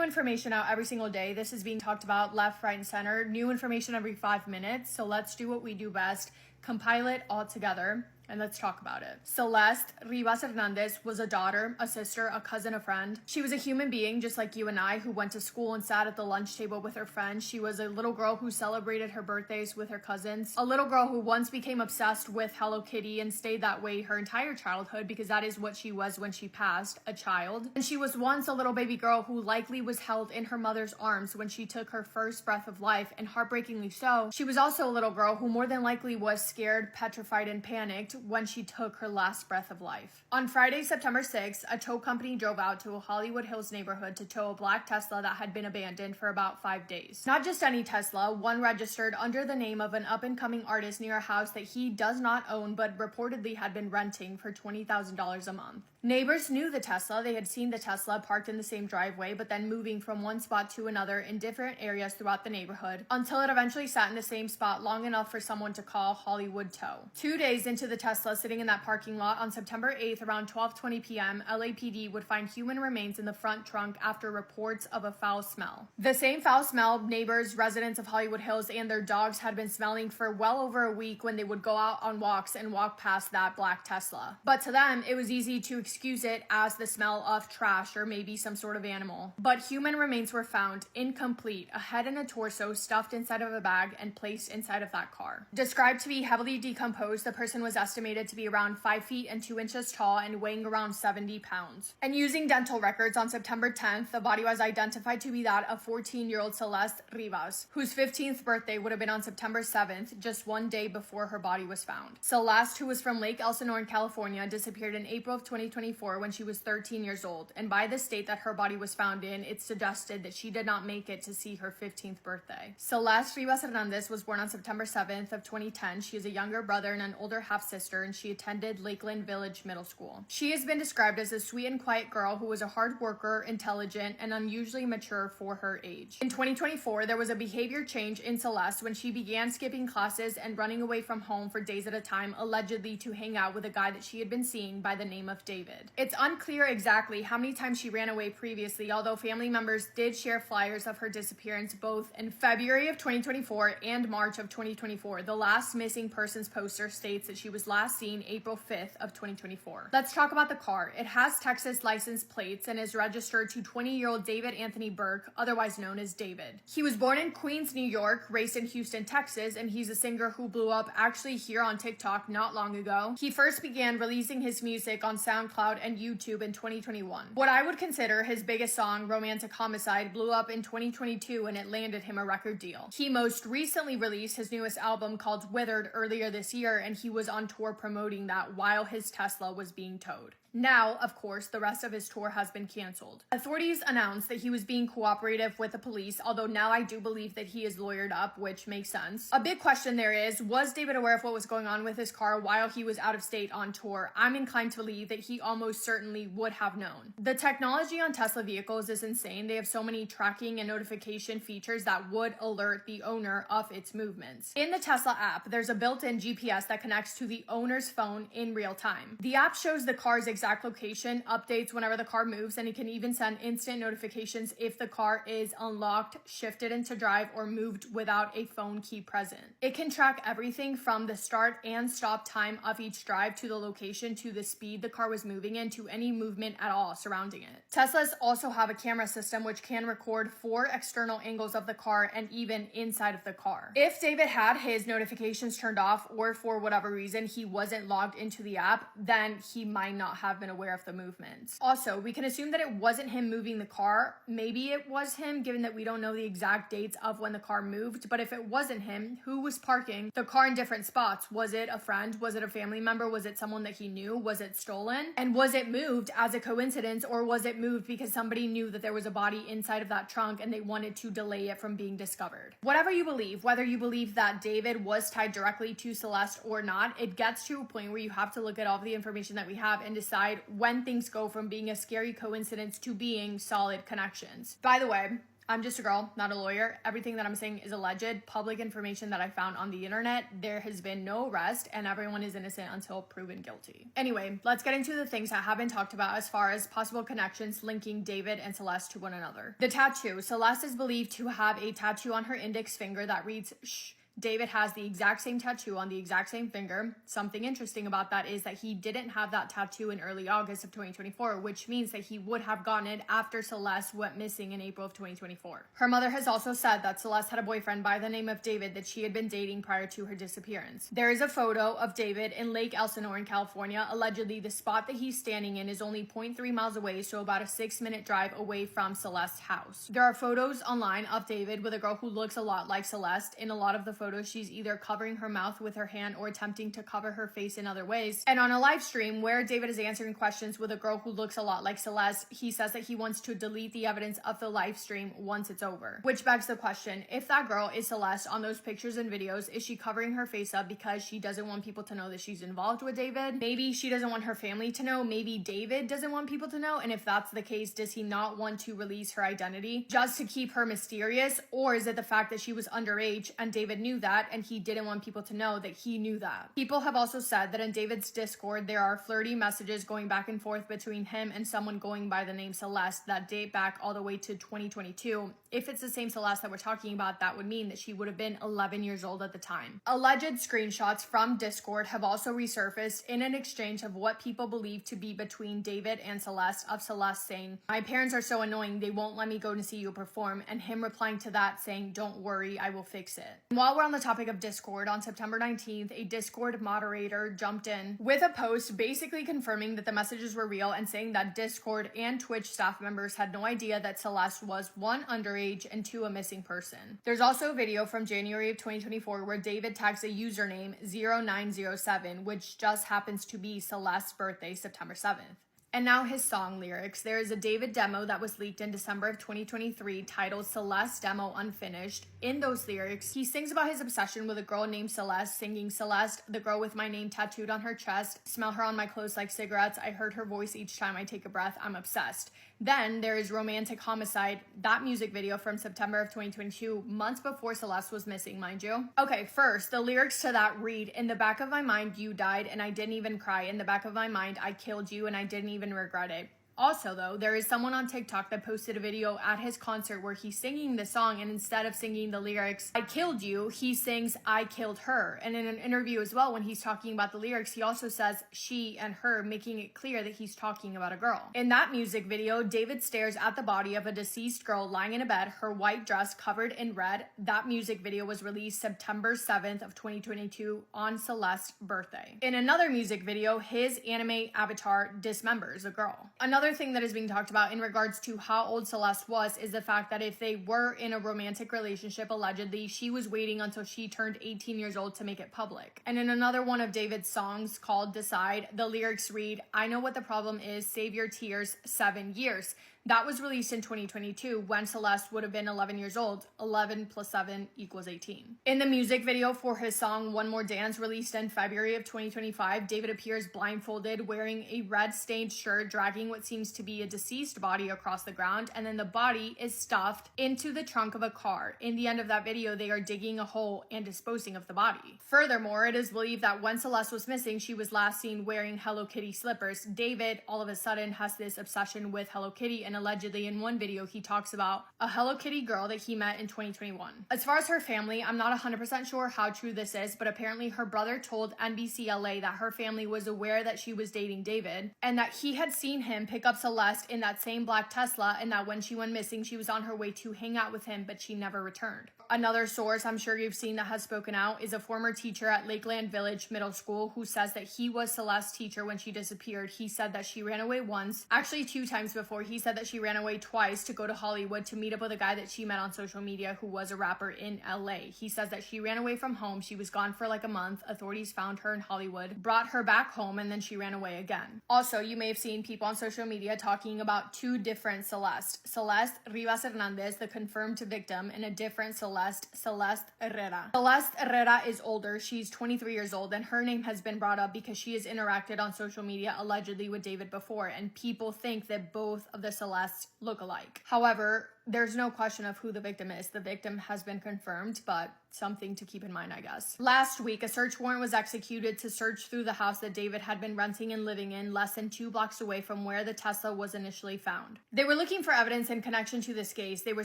Information out every single day. This is being talked about left, right, and center. New information every 5 minutes. So let's do what we do best. Compile it all together and let's talk about it. Celeste Rivas Hernandez was a daughter, a sister, a cousin, a friend. She was a human being just like you and I who went to school and sat at the lunch table with her friends. She was a little girl who celebrated her birthdays with her cousins. A little girl who once became obsessed with Hello Kitty and stayed that way her entire childhood because that is what she was when she passed, a child. And she was once a little baby girl who likely was held in her mother's arms when she took her first breath of life, and heartbreakingly so, she was also a little girl who more than likely was scared, petrified, and panicked when she took her last breath of life. On Friday, September 6th, a tow company drove out to a Hollywood Hills neighborhood to tow a black Tesla that had been abandoned for about 5 days. Not just any Tesla, one registered under the name of an up-and-coming artist near a house that he does not own but reportedly had been renting for $20,000 a month. Neighbors knew the Tesla. They had seen the Tesla parked in the same driveway, but then moving from one spot to another in different areas throughout the neighborhood until it eventually sat in the same spot long enough for someone to call Hollywood Tow. 2 days into the Tesla sitting in that parking lot on September 8th around 12:20 p.m., LAPD would find human remains in the front trunk after reports of a foul smell. The same foul smell neighbors, residents of Hollywood Hills, and their dogs had been smelling for well over a week when they would go out on walks and walk past that black Tesla. But to them, it was easy to excuse it as the smell of trash or maybe some sort of animal. But human remains were found, incomplete, a head and a torso stuffed inside of a bag and placed inside of that car. Described to be heavily decomposed, the person was estimated to be around 5 feet and 2 inches tall and weighing around 70 pounds. And using dental records on September 10th, the body was identified to be that of 14-year-old Celeste Rivas, whose 15th birthday would have been on September 7th, just 1 day before her body was found. Celeste, who was from Lake Elsinore in California, disappeared in April of 2024 when she was 13 years old, and by the state that her body was found in, it suggested that she did not make it to see her 15th birthday. Celeste Rivas Hernandez was born on September 7th of 2010. She has a younger brother and an older half-sister, and she attended Lakeland Village Middle School. She has been described as a sweet and quiet girl who was a hard worker, intelligent, and unusually mature for her age. In 2024, there was a behavior change in Celeste when she began skipping classes and running away from home for days at a time, allegedly to hang out with a guy that she had been seeing by the name of David. It's unclear exactly how many times she ran away previously, although family members did share flyers of her disappearance both in February of 2024 and March of 2024. The last missing persons poster states that she was last seen April 5th of 2024. Let's talk about the car. It has Texas license plates and is registered to 20-year-old David Anthony Burke, otherwise known as David. He was born in Queens, New York, raised in Houston, Texas, and he's a singer who blew up actually here on TikTok not long ago. He first began releasing his music on SoundCloud and YouTube in 2021. What I would consider his biggest song, Romantic Homicide, blew up in 2022 and it landed him a record deal. He most recently released his newest album called Withered earlier this year, and he was on tour promoting that while his Tesla was being towed. Now, of course, the rest of his tour has been canceled. Authorities announced that he was being cooperative with the police, although now I do believe that he is lawyered up, which makes sense. A big question there is, was David aware of what was going on with his car while he was out of state on tour? I'm inclined to believe that he almost certainly would have known. The technology on Tesla vehicles is insane. They have so many tracking and notification features that would alert the owner of its movements. In the Tesla app, there's a built-in GPS that connects to the owner's phone in real time. The app shows the car's exact location, updates whenever the car moves, and it can even send instant notifications if the car is unlocked, shifted into drive, or moved without a phone key present. It can track everything from the start and stop time of each drive to the location to the speed the car was moving in to any movement at all surrounding it. Teslas also have a camera system which can record 4 external angles of the car and even inside of the car. If David had his notifications turned off or for whatever reason he wasn't logged into the app, then he might not have been aware of the movements. Also, we can assume that it wasn't him moving the car. Maybe it was him, given that we don't know the exact dates of when the car moved. But if it wasn't him, who was parking the car in different spots? Was it a friend? Was it a family member? Was it someone that he knew? Was it stolen? And was it moved as a coincidence, or was it moved because somebody knew that there was a body inside of that trunk and they wanted to delay it from being discovered? Whatever you believe, whether you believe that David was tied directly to Celeste or not, it gets to a point where you have to look at all of the information that we have and decide when things go from being a scary coincidence to being solid connections. By the way, I'm just a girl, not a lawyer. Everything that I'm saying is alleged, public information that I found on the internet. There has been no arrest and everyone is innocent until proven guilty. Anyway, let's get into the things that have been talked about as far as possible connections linking David and Celeste to one another. The tattoo. Celeste is believed to have a tattoo on her index finger that reads, "Shh." David has the exact same tattoo on the exact same finger. Something interesting about that is that he didn't have that tattoo in early August of 2024, which means that he would have gotten it after Celeste went missing in April of 2024. Her mother has also said that Celeste had a boyfriend by the name of David that she had been dating prior to her disappearance. There is a photo of David in Lake Elsinore in California. Allegedly, the spot that he's standing in is only 0.3 miles away, so about a 6-minute drive away from Celeste's house. There are photos online of David with a girl who looks a lot like Celeste. In a lot of the photos, she's either covering her mouth with her hand or attempting to cover her face in other ways. And on a live stream where David is answering questions with a girl who looks a lot like Celeste, he says that he wants to delete the evidence of the live stream once it's over. Which begs the question, if that girl is Celeste on those pictures and videos, is she covering her face up because she doesn't want people to know that she's involved with David? Maybe she doesn't want her family to know. Maybe David doesn't want people to know. And if that's the case, does he not want to release her identity just to keep her mysterious? Or is it the fact that she was underage and David knew that and he didn't want people to know that he knew that? People have also said that in David's Discord, there are flirty messages going back and forth between him and someone going by the name Celeste that date back all the way to 2022. If it's the same Celeste that we're talking about, that would mean that she would have been 11 years old at the time. Alleged screenshots from Discord have also resurfaced in an exchange of what people believe to be between David and Celeste, of Celeste saying, "My parents are so annoying, they won't let me go to see you perform," and him replying to that saying, "Don't worry, I will fix it." And while we're on the topic of Discord, on September 19th, a Discord moderator jumped in with a post basically confirming that the messages were real and saying that Discord and Twitch staff members had no idea that Celeste was, 1, underage, and 2, a missing person. There's also a video from January of 2024 where David tags a username 0907, which just happens to be Celeste's birthday, September 7th. And now his song lyrics. There is a David demo that was leaked in December of 2023 titled Celeste Demo Unfinished. In those lyrics, he sings about his obsession with a girl named Celeste, singing, "Celeste, the girl with my name tattooed on her chest, smell her on my clothes like cigarettes, I heard her voice each time I take a breath, I'm obsessed." Then there is Romantic Homicide, that music video from September of 2022, months before Celeste was missing, mind you. Okay, first, the lyrics to that read, "In the back of my mind, you died, and I didn't even cry. In the back of my mind, I killed you, and I didn't even regret it." Also, though, there is someone on TikTok that posted a video at his concert where he's singing the song, and instead of singing the lyrics, "I killed you," he sings, "I killed her." And in an interview as well, when he's talking about the lyrics, he also says she and her, making it clear that he's talking about a girl. In that music video, David stares at the body of a deceased girl lying in a bed, her white dress covered in red. That music video was released September 7th of 2022 on Celeste's birthday. In another music video, his anime avatar dismembers a girl. Another thing that is being talked about in regards to how old Celeste was is the fact that if they were in a romantic relationship, allegedly, she was waiting until she turned 18 years old to make it public. And in another one of David's songs called Decide, the lyrics read, "I know what the problem is, save your tears, 7 years." That was released in 2022 when Celeste would have been 11 years old. 11 plus 7 equals 18. In the music video for his song One More Dance, released in February of 2025, David appears blindfolded, wearing a red stained shirt, dragging what seems to be a deceased body across the ground, and then the body is stuffed into the trunk of a car. In the end of that video, they are digging a hole and disposing of the body. Furthermore, it is believed that when Celeste was missing, she was last seen wearing Hello Kitty slippers. David, all of a sudden, has this obsession with Hello Kitty, and allegedly in one video he talks about a Hello Kitty girl that he met in 2021. As far as her family, I'm not 100% sure how true this is, but apparently her brother told NBC LA that her family was aware that she was dating David and that he had seen him pick up Celeste in that same black Tesla, and that when she went missing, she was on her way to hang out with him, but she never returned. Another source I'm sure you've seen that has spoken out is a former teacher at Lakeland Village Middle School who says that he was Celeste's teacher when she disappeared. He said that she ran away once, actually 2 times before. He said that she ran away twice to go to Hollywood to meet up with a guy that she met on social media who was a rapper in LA. He says that she ran away from home. She was gone for like a month. Authorities found her in Hollywood, brought her back home, and then she ran away again. Also, you may have seen people on social media talking about 2 different Celeste. Celeste Rivas Hernandez, the confirmed victim, and a different Celeste, Celeste Herrera. Celeste Herrera is older. She's 23 years old, and her name has been brought up because she has interacted on social media allegedly with David before, and people think that both of the Celestes look alike. However, there's no question of who the victim is. The victim has been confirmed, but something to keep in mind, I guess. Last week, a search warrant was executed to search through the house that David had been renting and living in less than 2 blocks away from where the Tesla was initially found. They were looking for evidence in connection to this case. They were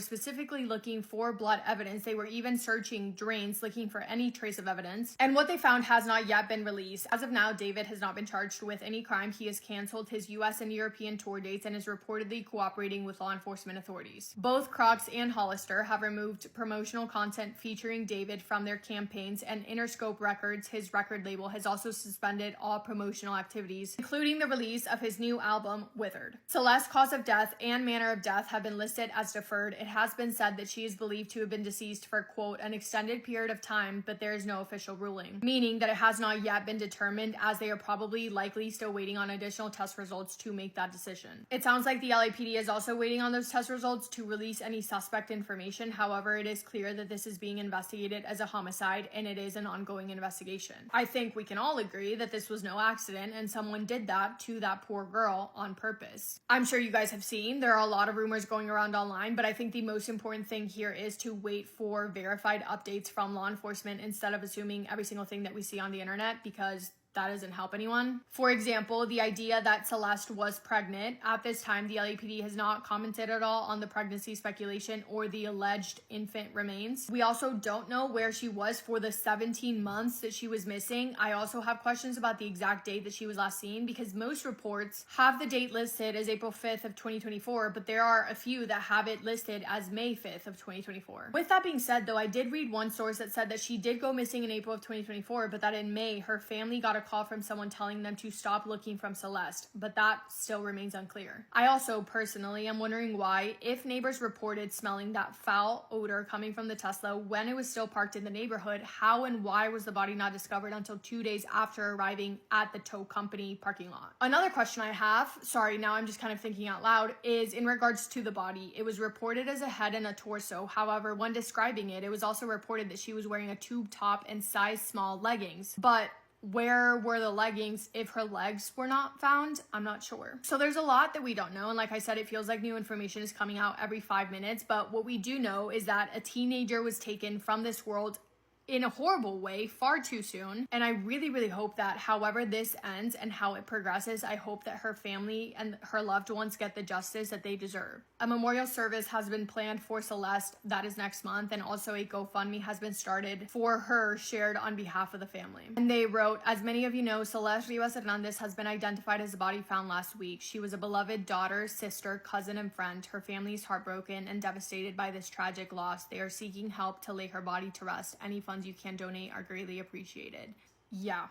specifically looking for blood evidence. They were even searching drains, looking for any trace of evidence. And what they found has not yet been released. As of now, David has not been charged with any crime. He has canceled his US and European tour dates and is reportedly cooperating with law enforcement authorities. Both Crocs and Hollister have removed promotional content featuring David from their campaigns, and Interscope Records, his record label, has also suspended all promotional activities, including the release of his new album, Withered. Celeste's cause of death and manner of death have been listed as deferred. It has been said that she is believed to have been deceased for, quote, an extended period of time, but there is no official ruling, meaning that it has not yet been determined, as they are probably likely still waiting on additional test results to make that decision. It sounds like the LAPD is also waiting on those test results to release any suspect information. However, it is clear that this is being investigated as a homicide, and it is an ongoing investigation. I think we can all agree that this was no accident and someone did that to that poor girl on purpose. I'm sure you guys have seen there are a lot of rumors going around online, but I think the most important thing here is to wait for verified updates from law enforcement instead of assuming every single thing that we see on the internet, because that doesn't help anyone. For example, the idea that Celeste was pregnant. At this time, the LAPD has not commented at all on the pregnancy speculation or the alleged infant remains. We also don't know where she was for the 17 months that she was missing. I also have questions about the exact date that she was last seen, because most reports have the date listed as April 5th of 2024, but there are a few that have it listed as May 5th of 2024. With that being said, though, I did read one source that said that she did go missing in April of 2024, but that in May, her family got a call from someone telling them to stop looking from Celeste, but that still remains unclear. I also personally am wondering why, if neighbors reported smelling that foul odor coming from the Tesla when it was still parked in the neighborhood, how and why was the body not discovered until 2 days after arriving at the tow company parking lot? Another question I have, sorry, now I'm just kind of thinking out loud, is in regards to the body. It was reported as a head and a torso. However, when describing it, it was also reported that she was wearing a tube top and size small leggings. But where were the leggings if her legs were not found? I'm not sure. So there's a lot that we don't know. And like I said, it feels like new information is coming out every 5 minutes. But what we do know is that a teenager was taken from this world in a horrible way far too soon. And I really, really hope that however this ends and how it progresses, I hope that her family and her loved ones get the justice that they deserve. A memorial service has been planned for Celeste, that is next month, and also a GoFundMe has been started for her, shared on behalf of the family. And they wrote, as many of you know, Celeste Rivas Hernandez has been identified as a body found last week. She was a beloved daughter, sister, cousin, and friend. Her family is heartbroken and devastated by this tragic loss. They are seeking help to lay her body to rest. Any funds you can donate are greatly appreciated. Yeah,